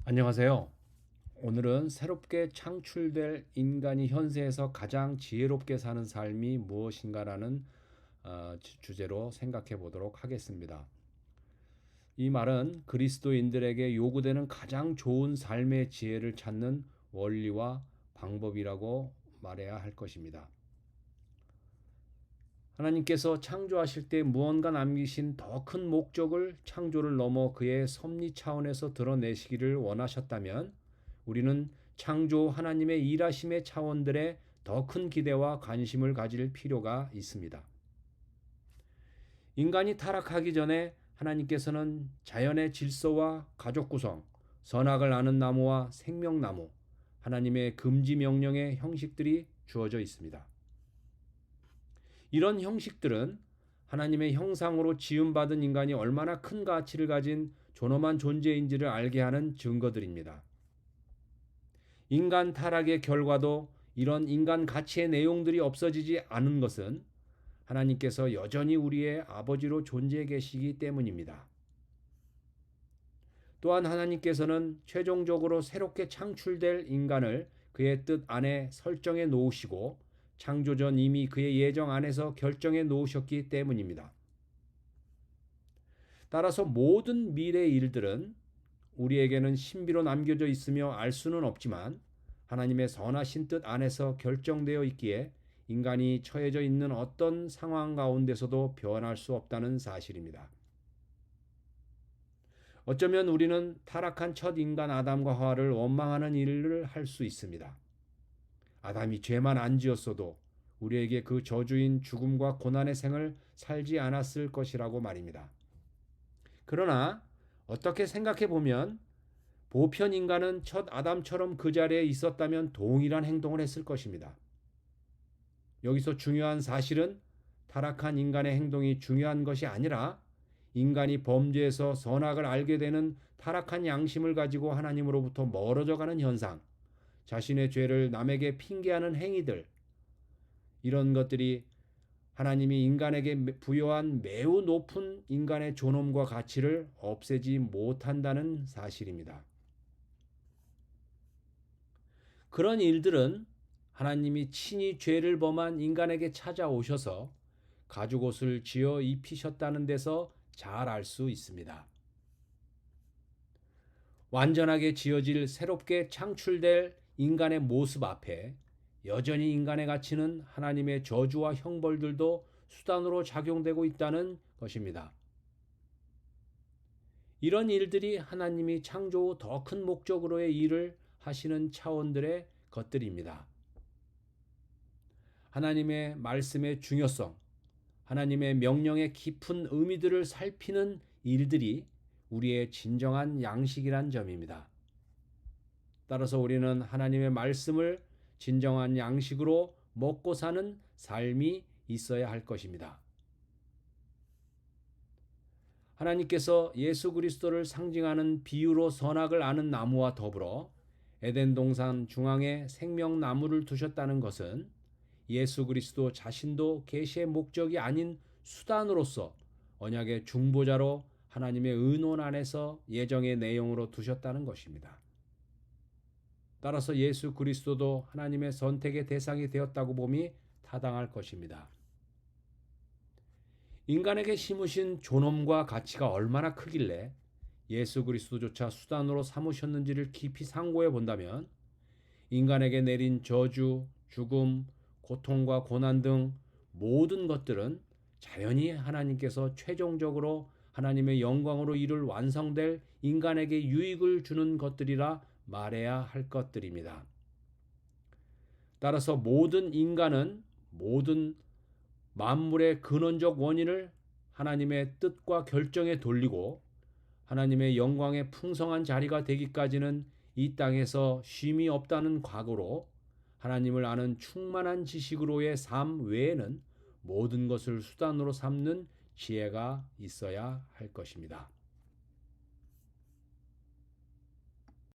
안녕하세요. 오늘은 새롭게 창출될 인간이 현세에서 가장 지혜롭게 사는 삶이 무엇인가라는 주제로 생각해 보도록 하겠습니다. 이 말은 그리스도인들에게 요구되는 가장 좋은 삶의 지혜를 찾는 원리와 방법이라고 말해야 할 것입니다. 하나님께서 창조하실 때 무언가 남기신 더 큰 목적을 창조를 넘어 그의 섭리 차원에서 드러내시기를 원하셨다면 우리는 창조 하나님의 일하심의 차원들에 더 큰 기대와 관심을 가질 필요가 있습니다. 인간이 타락하기 전에 하나님께서는 자연의 질서와 가족 구성, 선악을 아는 나무와 생명나무, 하나님의 금지 명령의 형식들이 주어져 있습니다. 이런 형식들은 하나님의 형상으로 지음받은 인간이 얼마나 큰 가치를 가진 존엄한 존재인지를 알게 하는 증거들입니다. 인간 타락의 결과도 이런 인간 가치의 내용들이 없어지지 않은 것은 하나님께서 여전히 우리의 아버지로 존재해 계시기 때문입니다. 또한 하나님께서는 최종적으로 새롭게 창출될 인간을 그의 뜻 안에 설정해 놓으시고 창조전 이미 그의 예정 안에서 결정해 놓으셨기 때문입니다. 따라서 모든 미래의 일들은 우리에게는 신비로 남겨져 있으며 알 수는 없지만 하나님의 선하신 뜻 안에서 결정되어 있기에 인간이 처해져 있는 어떤 상황 가운데서도 변할 수 없다는 사실입니다. 어쩌면 우리는 타락한 첫 인간 아담과 하와를 원망하는 일을 할 수 있습니다. 아담이 죄만 안 지었어도 우리에게 그 저주인 죽음과 고난의 생을 살지 않았을 것이라고 말입니다. 그러나 어떻게 생각해 보면 보편 인간은 첫 아담처럼 그 자리에 있었다면 동일한 행동을 했을 것입니다. 여기서 중요한 사실은 타락한 인간의 행동이 중요한 것이 아니라 인간이 범죄에서 선악을 알게 되는 타락한 양심을 가지고 하나님으로부터 멀어져 가는 현상, 자신의 죄를 남에게 핑계하는 행위들, 이런 것들이 하나님이 인간에게 부여한 매우 높은 인간의 존엄과 가치를 없애지 못한다는 사실입니다. 그런 일들은 하나님이 친히 죄를 범한 인간에게 찾아오셔서 가죽옷을 지어 입히셨다는 데서 잘 알 수 있습니다. 완전하게 지어질 새롭게 창출될 인간의 모습 앞에 여전히 인간의 가치는 하나님의 저주와 형벌들도 수단으로 작용되고 있다는 것입니다. 이런 일들이 하나님이 창조 후 더 큰 목적으로의 일을 하시는 차원들의 것들입니다. 하나님의 말씀의 중요성, 하나님의 명령의 깊은 의미들을 살피는 일들이 우리의 진정한 양식이란 점입니다. 따라서 우리는 하나님의 말씀을 진정한 양식으로 먹고 사는 삶이 있어야 할 것입니다. 하나님께서 예수 그리스도를 상징하는 비유로 선악을 아는 나무와 더불어 에덴 동산 중앙에 생명나무를 두셨다는 것은 예수 그리스도 자신도 계시의 목적이 아닌 수단으로서 언약의 중보자로 하나님의 의논 안에서 예정의 내용으로 두셨다는 것입니다. 따라서 예수 그리스도도 하나님의 선택의 대상이 되었다고 봄이 타당할 것입니다. 인간에게 심으신 존엄과 가치가 얼마나 크길래 예수 그리스도조차 수단으로 삼으셨는지를 깊이 상고해 본다면 인간에게 내린 저주, 죽음, 고통과 고난 등 모든 것들은 자연히 하나님께서 최종적으로 하나님의 영광으로 이룰 완성될 인간에게 유익을 주는 것들이라 말해야 할 것들입니다. 따라서 모든 인간은 모든 만물의 근원적 원인을 하나님의 뜻과 결정에 돌리고 하나님의 영광의 풍성한 자리가 되기까지는 이 땅에서 쉼이 없다는 각오로 하나님을 아는 충만한 지식으로의 삶 외에는 모든 것을 수단으로 삼는 지혜가 있어야 할 것입니다.